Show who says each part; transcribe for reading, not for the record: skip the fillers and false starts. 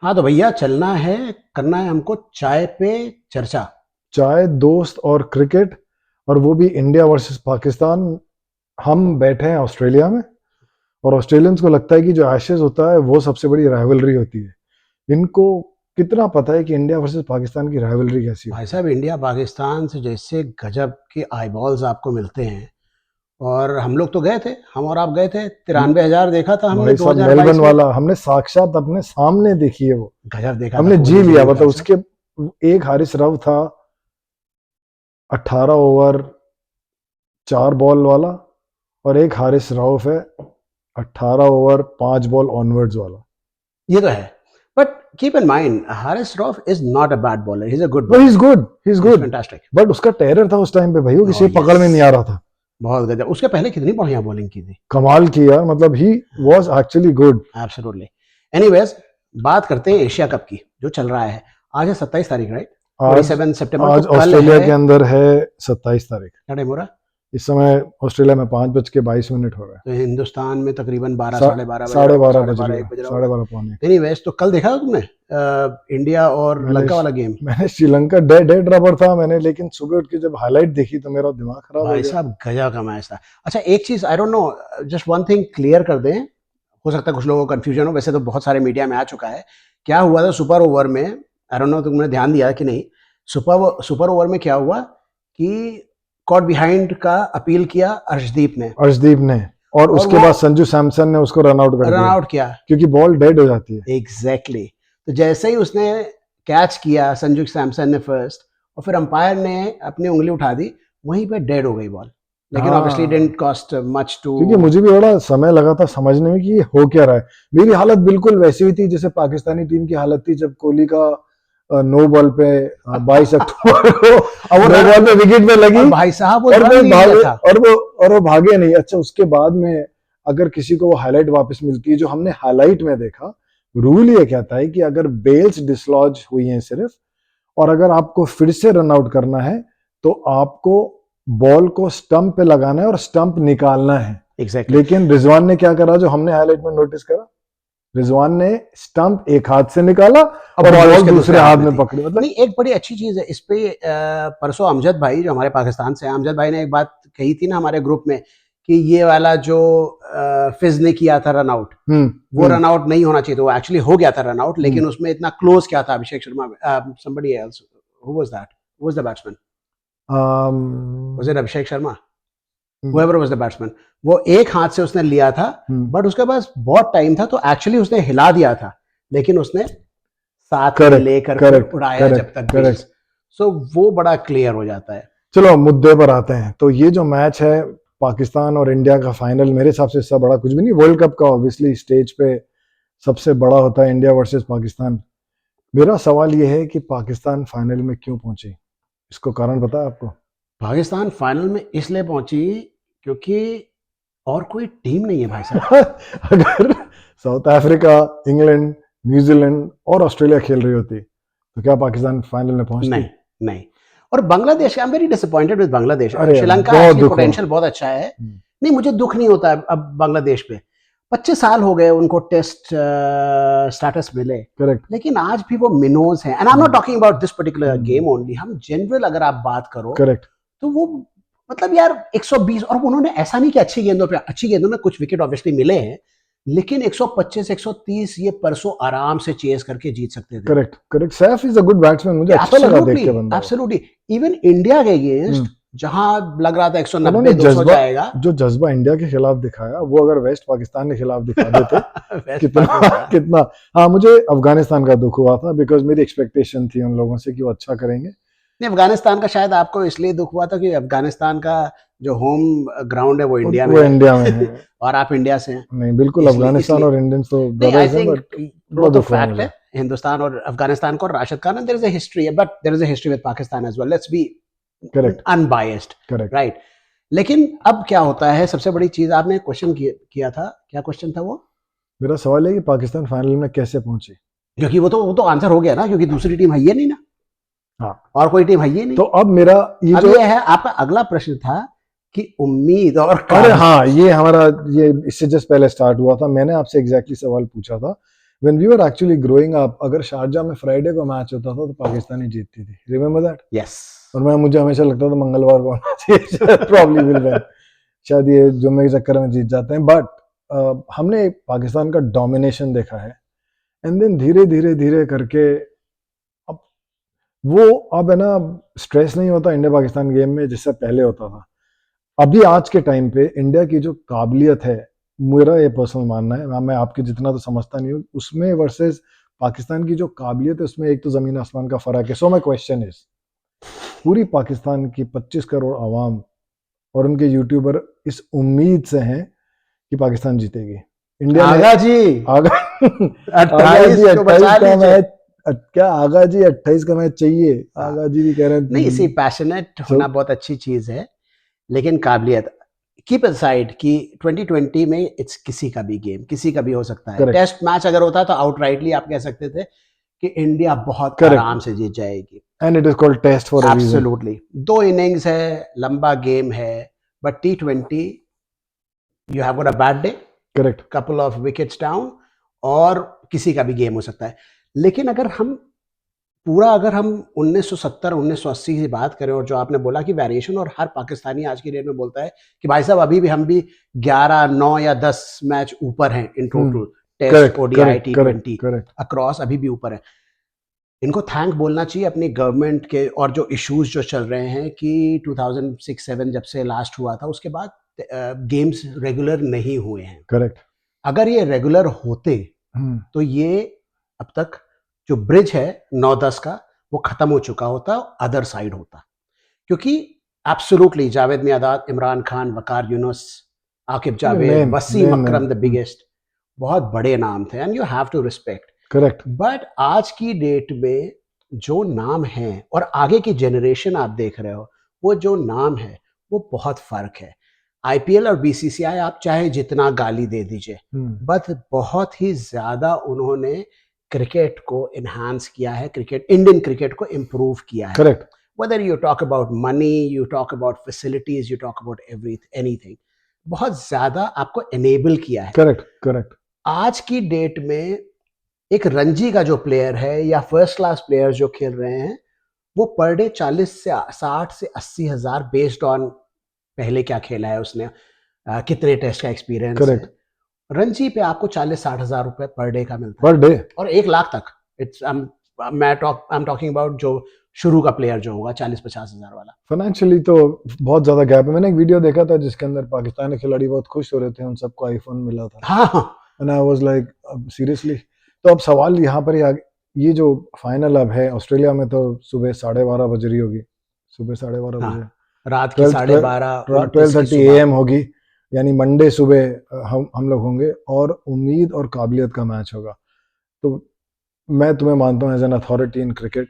Speaker 1: हाँ तो भैया चलना है, करना है हमको चाय पे चर्चा।
Speaker 2: चाय, दोस्त और क्रिकेट, और वो भी इंडिया वर्सेस पाकिस्तान। हम बैठे हैं ऑस्ट्रेलिया में, और ऑस्ट्रेलियंस को लगता है कि जो एशेज होता है वो सबसे बड़ी राइवलरी होती है। इनको कितना पता है कि इंडिया वर्सेस पाकिस्तान की राइवलरी कैसी
Speaker 1: भाई
Speaker 2: होती है।
Speaker 1: साहब इंडिया पाकिस्तान से जैसे गजब के आईबॉल्स आपको मिलते हैं। और हम लोग तो गए थे, हम और आप गए थे,
Speaker 2: हम
Speaker 1: 93,000 देखा था हमने
Speaker 2: भाई साहब, मेलबर्न
Speaker 1: 2022 में।
Speaker 2: वाला हमने साक्षात अपने सामने देखी है वो।
Speaker 1: गजब देखा था,
Speaker 2: हमने
Speaker 1: कोहली
Speaker 2: जी
Speaker 1: जी
Speaker 2: लिया।
Speaker 1: ने
Speaker 2: मतलब
Speaker 1: भाई साहब।
Speaker 2: उसके एक हारिस राव था, 18 ओवर 4 बॉल वाला, और एक हारिस राउफ है 18 ओवर 5 बॉल ऑनवर्ड्स वाला।
Speaker 1: ये तो है, but keep in mind Haris rough is not a bad bowler, he is a good
Speaker 2: he
Speaker 1: bowler.
Speaker 2: Is good, he is
Speaker 1: he is
Speaker 2: good.
Speaker 1: Fantastic.
Speaker 2: But उसका टेरर था उस टाइम पे भाई, वो
Speaker 1: ओह
Speaker 2: किसी
Speaker 1: यस,
Speaker 2: पकड़ में नहीं आ रहा था।
Speaker 1: बहुत गजब। उसके पहले कितनी बढ़िया बॉलिंग की थी।
Speaker 2: कमाल की यार, मतलब he was actually good.
Speaker 1: Absolutely. Anyways, बात करते हैं एशिया कप की जो चल रहा है। आज है 27 तारीख, राइट?
Speaker 2: आज
Speaker 1: 27 सितंबर, तो
Speaker 2: आज
Speaker 1: कल
Speaker 2: ऑस्ट्रेलिया
Speaker 1: है।
Speaker 2: के अंदर है 27 तारीख।
Speaker 1: क्या टाइम हो रहा है?
Speaker 2: इस समय ऑस्ट्रेलिया में 5:22 हो रहा है।
Speaker 1: तो हिंदुस्तान में तकरीबन 12
Speaker 2: सा,
Speaker 1: साढ़े 12 बज रहा
Speaker 2: साढ़े
Speaker 1: होगा,
Speaker 2: बारह
Speaker 1: साढ़े
Speaker 2: बज
Speaker 1: 12
Speaker 2: गया,
Speaker 1: 1 बज रहा
Speaker 2: साढ़े
Speaker 1: होगा।
Speaker 2: बारह पौने।
Speaker 1: एनीवेज, तो कल देखा था तुमने इंडिया और
Speaker 2: मैंने
Speaker 1: लंका वाला गेम?
Speaker 2: मैंने श्रीलंका डेड डेड रबर था मैंने, लेकिन सुबह उठ के जब हाईलाइट देखी तो मेरा दिमाग खराब हो
Speaker 1: भाई
Speaker 2: गया।
Speaker 1: साहब गजब का मैच था। अच्छा एक चीज I don't know, just one thing clear कर दें, हो सकता है कुछ लोगों को कंफ्यूजन हो, वैसे तो बहुत सारे मीडिया में आ चुका है। क्या हुआ था सुपर ओवर में? आई डोंट नो तुमने ध्यान दिया कि नहीं। सुपर ओवर में क्या हुआ कि कॉट बिहाइंड का अपील किया अर्शदीप ने,
Speaker 2: अर्शदीप ने, और
Speaker 1: और
Speaker 2: उसके
Speaker 1: वो
Speaker 2: बाद संजू सैमसन ने उसको रन आउट कर
Speaker 1: रन
Speaker 2: दिया,
Speaker 1: आउट किया।
Speaker 2: क्योंकि बॉल डेड हो जाती है।
Speaker 1: Exactly exactly. तो जैसे ही उसने कैच किया संजू सैमसन ने फर्स्ट, और फिर अंपायर ने अपनी उंगली उठा दी, वहीं पे डेड हो गई बॉल। लेकिन ऑब्वियसली
Speaker 2: हाँ,
Speaker 1: डिडंट कॉस्ट मच टू।
Speaker 2: क्योंकि मुझे भी बड़ा समय लगा था समझने में कि ये हो क्या रहा है। मेरी हालत बिल्कुल वैसी हुई थी जैसे पाकिस्तानी टीम की हालत थी जब कोहली का नो बॉल पे 22 अक्टूबर को
Speaker 1: और वो
Speaker 2: नो बॉल पे विकेट में लगी,
Speaker 1: और भाई साहब वो
Speaker 2: और
Speaker 1: रन
Speaker 2: वो
Speaker 1: नहीं लिया
Speaker 2: भागे,
Speaker 1: था।
Speaker 2: और वो भागे नहीं। अच्छा, उसके बाद में अगर किसी को वो हाईलाइट वापस मिलती है, जो हमने हाईलाइट में देखा, रूल ये कहता है कि अगर बेल्स डिसलॉज हुई हैं सिर्फ, और अगर आपको फिर से रन आउट करना है, तो आपको बॉल को स्टंप पे लगाना है और स्टंप निकालना है।
Speaker 1: एग्जैक्टली
Speaker 2: लेकिन रिजवान ने क्या करा, जो हमने हाईलाइट में नोटिस करा, रिजवान ने स्टंप एक हाथ से निकाला और
Speaker 1: बॉल
Speaker 2: बॉल
Speaker 1: उसके
Speaker 2: दूसरे हाथ में
Speaker 1: थी।
Speaker 2: पकड़ी। मतलब
Speaker 1: नहीं, एक बड़ी अच्छी चीज है इस पे, परसों अमजद भाई जो हमारे पाकिस्तान से हैं, अमजद भाई ने एक बात कही थी ना हमारे ग्रुप में, कि ये वाला जो फिज ने किया था रन आउट, वो रन आउट नहीं होना चाहिए था। वो एक्चुअली हो गया था रन आउट, लेकिन उसमें इतना क्लोज क्या था Abhishek Sharma, somebody else, who was that, who was the batsman, was it Abhishek Sharma, whoever was the batsman, वो एक हाथ से उसने लिया था, बट उसके पास बहुत टाइम था, तो एक्चुअली उसने हिला दिया था, लेकिन उसने साथ में लेकर फिर उड़ाया जब तक भी। सो वो बड़ा क्लियर हो जाता है।
Speaker 2: चलो मुद्दे पर आते हैं। तो ये जो मैच है पाकिस्तान और इंडिया का फाइनल, मेरे हिसाब से इससे बड़ा कुछ भी नहीं। वर्ल्ड कप का ऑब्वियसली स्टेज पे सबसे बड़ा होता है इंडिया वर्सेस पाकिस्तान। मेरा सवाल ये है कि पाकिस्तान फाइनल में क्यों पहुंची, इसको कारण पता है आपको?
Speaker 1: पाकिस्तान फाइनल में इसलिए पहुंची क्योंकि और कोई टीम नहीं है भाई साहब।
Speaker 2: अगर साउथ अफ्रीका, इंग्लैंड, न्यूजीलैंड और ऑस्ट्रेलिया खेल रही होती तो क्या पाकिस्तान फाइनल में पहुंचती?
Speaker 1: नहीं, नहीं। और Bangladesh, I am very disappointed with Bangladesh.
Speaker 2: अरे
Speaker 1: श्रीलंका
Speaker 2: बहुत
Speaker 1: एक्चुअली
Speaker 2: दुख हुआ।
Speaker 1: पोटेंशियल बहुत अच्छा है। नहीं, मुझे दुख नहीं होता है अब बांग्लादेश पे। 25 साल हो गए उनको टेस्ट स्टेटस मिले,
Speaker 2: करेक्ट,
Speaker 1: लेकिन आज भी वो मिनोज हैं। And I am not talking about this particular game only, हम जनरल अगर आप बात करो
Speaker 2: करेक्ट।
Speaker 1: तो वो, मतलब यार 120, और उन्होंने ऐसा नहीं कि अच्छी गेंदों में कुछ विकेट ऑब्वियसली मिले हैं, लेकिन 125 130 ये परसों आराम से चेस करके जीत सकते थे।
Speaker 2: Correct, correct. Saif is a good batsman, मुझे अच्छा लगा देख के बंदा।
Speaker 1: एब्सोल्युटली। इवन इंडिया के अगेंस्ट जहां लग रहा था 190
Speaker 2: उन्होंने
Speaker 1: 200 जाएगा,
Speaker 2: जो जज्बा इंडिया के खिलाफ दिखाया, वो अगर वेस्ट पाकिस्तान के खिलाफ दिखा देते कितना कितना। हाँ, मुझे अफगानिस्तान का दुख हुआ था, बिकॉज मेरी एक्सपेक्टेशन थी उन लोगों से कि वो अच्छा करेंगे।
Speaker 1: नहीं, अफगानिस्तान का शायद आपको इसलिए दुख हुआ था कि अफगानिस्तान का जो होम ग्राउंड है वो इंडिया में
Speaker 2: वो
Speaker 1: है।
Speaker 2: इंडिया में है।
Speaker 1: और आप इंडिया से हैं।
Speaker 2: नहीं, बिल्कुल, अफगानिस्तान और इंडियंस तो
Speaker 1: नहीं, आई
Speaker 2: ब्रदर्स हैं,
Speaker 1: थिंक
Speaker 2: बट
Speaker 1: वो
Speaker 2: बहुत
Speaker 1: तो
Speaker 2: दुख हुआ
Speaker 1: फैक्ट
Speaker 2: मुझे।
Speaker 1: है। हिंदुस्तान और अफगानिस्तान को, Rashid Khan, there is a history, but there is a history with Pakistan as well, let's be
Speaker 2: correct,
Speaker 1: unbiased,
Speaker 2: correct.
Speaker 1: Right? लेकिन अब क्या होता है, सबसे बड़ी चीज आपने क्वेश्चन किया था, क्या क्वेश्चन था वो?
Speaker 2: मेरा सवाल है कि पाकिस्तान फाइनल में कैसे पहुंची?
Speaker 1: क्योंकि वो तो आंसर हो गया ना, क्योंकि दूसरी टीम है ही नहीं ना,
Speaker 2: हाँ,
Speaker 1: और कोई टीम है ही नहीं।
Speaker 2: तो अब मेरा ये
Speaker 1: अब
Speaker 2: जो
Speaker 1: ये है आपका अगला प्रश्न था कि उम्मीद और
Speaker 2: अरे हाँ, ये हमारा ये इससे जस्ट पहले स्टार्ट हुआ था। मैंने आपसे एग्जैक्टली सवाल पूछा था, when we were actually growing up, अगर शारजा में फ्राइडे को मैच होता था तो पाकिस्तान ही जीतती थी, रिमेम्बर दैट?
Speaker 1: यस।
Speaker 2: और मुझे हमेशा लगता था मंगलवार को होना चाहिए, प्रॉब्ली विल विन, शायद ये जुम्मे के चक्कर में जीत जाते हैं, बट हमने पाकिस्तान का डोमिनेशन देखा है, एंड देन धीरे धीरे धीरे करके अब वो, अब है ना, स्ट्रेस नहीं होता इंडिया पाकिस्तान गेम में जिससे पहले होता था। अभी आज के टाइम पे इंडिया की जो काबिलियत है, मेरा ये पर्सनल मानना है, मैं आपके जितना तो समझता नहीं हूँ, उसमें वर्सेस पाकिस्तान की जो काबिलियत है उसमें एक तो जमीन आसमान का फर्क है। सो माय क्वेश्चन इज, पूरी पाकिस्तान की 25 करोड़ आवाम और उनके यूट्यूबर इस उम्मीद से हैं कि पाकिस्तान जीतेगी, इंडिया
Speaker 1: आगा जी
Speaker 2: आगा
Speaker 1: 28
Speaker 2: का मैच, क्या आगा जी 28 का मैच चाहिए, आगा जी भी कह रहे हैं
Speaker 1: नहीं, इसी पैशनेट होना बहुत अच्छी चीज है, लेकिन काबिलियत कीप असाइड कि 2020 में इट्स किसी का भी गेम, किसी का भी हो सकता है। टेस्ट मैच अगर होता तो आउटराइटली आप कह सकते थे कि इंडिया बहुत आराम से जीत जाएगी,
Speaker 2: and it is called test for a reason.
Speaker 1: Absolutely, 2 innings है, लंबा गेम है, but T20 you have got a bad day,
Speaker 2: correct,
Speaker 1: couple of wickets down, और किसी का भी गेम हो सकता है। लेकिन अगर हम 1970 1980 की बात करें, और जो आपने बोला कि वेरिएशन, और हर पाकिस्तानी आज की डेट में बोलता है कि भाई साहब अभी भी हम भी 11 9 या 10 मैच ऊपर हैं in total, test, ODI, T20 across अभी भी ऊपर है। इनको थैंक बोलना चाहिए अपनी गवर्नमेंट के, और जो इश्यूज जो चल रहे हैं कि 2006-7 जब से लास्ट हुआ था उसके बाद गेम्स रेगुलर नहीं हुए हैं।
Speaker 2: करेक्ट,
Speaker 1: अगर ये रेगुलर होते तो ये अब तक जो ब्रिज है 9-10 का वो खत्म हो चुका होता, अदर साइड होता, क्योंकि absolutely Javed Miandad, Imran Khan, Waqar Younis, Aaqib Javed, Wasim Akram the biggest, बहुत बड़े नाम थे, and you have to respect.
Speaker 2: Correct,
Speaker 1: but आज की डेट में जो नाम है और आगे की जनरेशन आप देख रहे हो, वो जो नाम है वो बहुत फर्क है। आईपीएल और बीसीसीआई आप चाहे जितना गाली दे दीजिए, बट बहुत ही ज्यादा उन्होंने क्रिकेट को इनहांस किया है, क्रिकेट, इंडियन क्रिकेट को इम्प्रूव किया है।
Speaker 2: Correct,
Speaker 1: whether you talk about money, you talk about facilities, you talk about anything, बहुत ज्यादा आपको एनेबल किया है।
Speaker 2: Correct, correct.
Speaker 1: आज की डेट में एक रणजी का जो प्लेयर है या फर्स्ट क्लास प्लेयर जो खेल रहे हैं, वो पर डे 40 से 60 से 80 हजार, बेस्ड ऑन पहले क्या खेला है उसने, कितने टेस्ट का एक्सपीरियंस है। रणजी पे आपको 40-60 हजार रुपए पर डे का मिलता है, पर डे, और 1 लाख तक। It's I am talking about जो शुरू का प्लेयर जो होगा 40-50 हजार वाला।
Speaker 2: फाइनेंशियली तो बहुत ज्यादा गैप है। मैंने एक वीडियो देखा था जिसके अंदर पाकिस्तानी खिलाड़ी बहुत खुश हो रहे थे, उन सबको आईफोन मिला था।
Speaker 1: हाँ,
Speaker 2: and I was like seriously. तो अब सवाल यहाँ पर ये जो फाइनल अब है ऑस्ट्रेलिया में, तो सुबह 12:30 बज रही होगी, सुबह 12:30 बजे,
Speaker 1: रात की 12:30
Speaker 2: 12:30 AM होगी, यानी मंडे सुबह हम लोग होंगे, और उम्मीद और काबिलियत का मैच होगा। तो मैं तुम्हें मानता हूँ as an authority in cricket